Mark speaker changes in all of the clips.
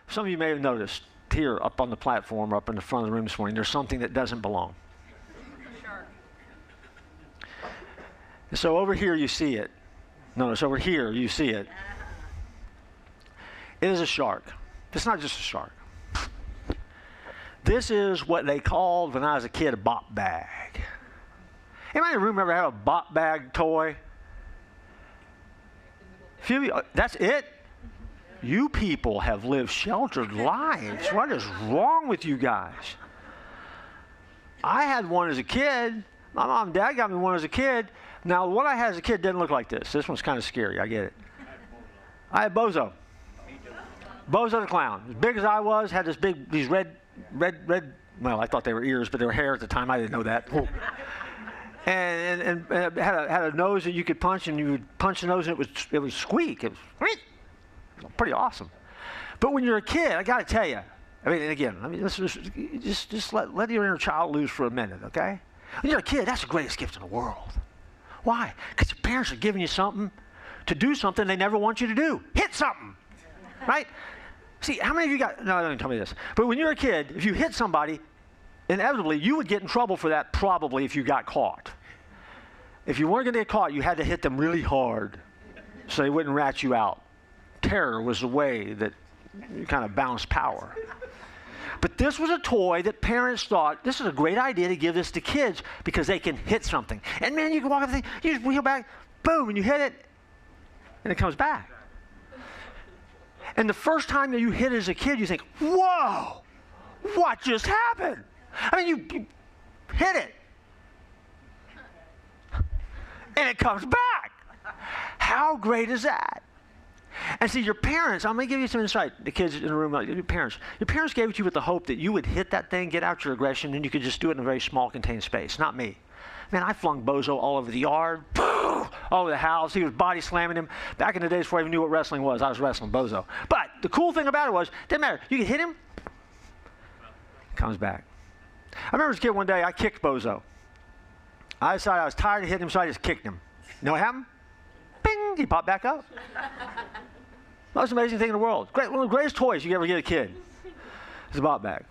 Speaker 1: some of you may have noticed here up on the platform, up in the front of the room this morning, there's something that doesn't belong.
Speaker 2: Shark.
Speaker 1: So over here you see it. Notice over here you see it. It is a shark. It's not just a shark. This is what they called, when I was a kid, a bop bag. Anybody in the room ever have a bop bag toy? Few of you, that's it? You people have lived sheltered lives. What is wrong with you guys? I had one as a kid. My mom and dad got me one as a kid. Now, what I had as a kid didn't look like this. This one's kind of scary. I get it. I had Bozo. Bozo the clown. As big as I was, had these red, well, I thought they were ears, but they were hair at the time. I didn't know that. and had a nose that you could punch, and you would punch the nose, and it would squeak. It was pretty awesome. But when you're a kid, I got to tell you, just let your inner child loose for a minute, okay? When you're a kid, that's the greatest gift in the world. Why? Because your parents are giving you something to do something they never want you to do. Hit something, right? See, how many of you got, no, don't tell me this, but when you're a kid, if you hit somebody, inevitably, you would get in trouble for that probably if you got caught. If you weren't going to get caught, you had to hit them really hard so they wouldn't rat you out. Terror was the way that you kind of balanced power. But this was a toy that parents thought, this is a great idea to give this to kids because they can hit something. And man, you can walk up the thing, you just wheel back, boom, and you hit it, and it comes back. And the first time that you hit it as a kid, you think, whoa, what just happened? I mean, you hit it, and it comes back. How great is that? And see, your parents, I'm going to give you some insight, the kids in the room, your parents gave it to you with the hope that you would hit that thing, get out your aggression, and you could just do it in a very small, contained space. Not me. Man, I flung Bozo all over the yard, all over the house. He was body slamming him. Back in the days before I even knew what wrestling was, I was wrestling Bozo. But the cool thing about it was, didn't matter. You could hit him, comes back. I remember as a kid one day, I kicked Bozo. I decided I was tired of hitting him, so I just kicked him. You know what happened? Bing! He popped back up. Most amazing thing in the world. One of the greatest toys you could ever get a kid is a bop bag.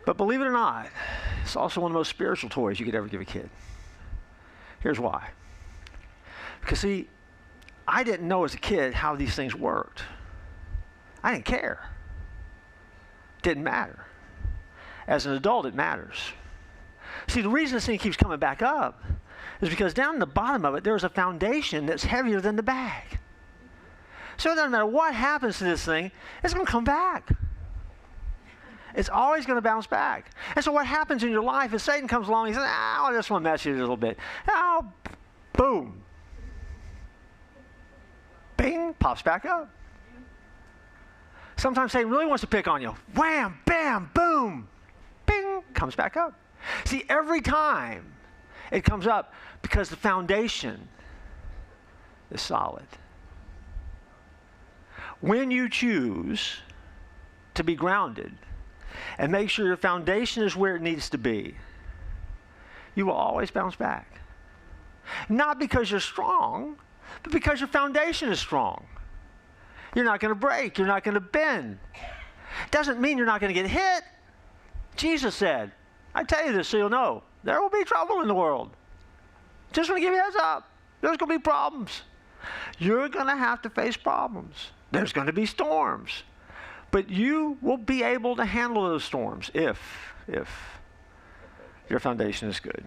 Speaker 1: But believe it or not, it's also one of the most spiritual toys you could ever give a kid. Here's why. Because see, I didn't know as a kid how these things worked. I didn't care. It didn't matter. As an adult, it matters. See, the reason this thing keeps coming back up is because down in the bottom of it, there's a foundation that's heavier than the bag. So it doesn't matter what happens to this thing, it's going to come back. It's always going to bounce back. And so what happens in your life is Satan comes along and he says, I just want to mess you a little bit. Oh, boom. Bing, pops back up. Sometimes Satan really wants to pick on you. Wham, bam, boom. Bing, comes back up. See, every time it comes up because the foundation is solid. When you choose to be grounded and make sure your foundation is where it needs to be, you will always bounce back. Not because you're strong, but because your foundation is strong. You're not going to break. You're not going to bend. Doesn't mean you're not going to get hit. Jesus said, I tell you this so you'll know, there will be trouble in the world. Just want to give you a heads up. There's going to be problems. You're going to have to face problems. There's going to be storms. But you will be able to handle those storms if your foundation is good.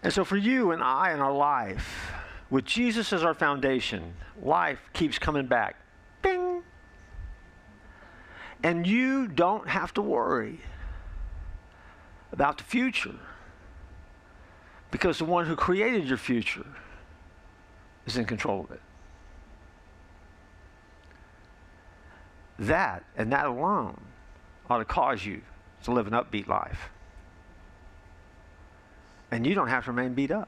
Speaker 1: And so for you and I in our life, with Jesus as our foundation, life keeps coming back. Bing! And you don't have to worry about the future because the one who created your future is in control of it. That, and that alone, ought to cause you to live an upbeat life. And you don't have to remain beat up.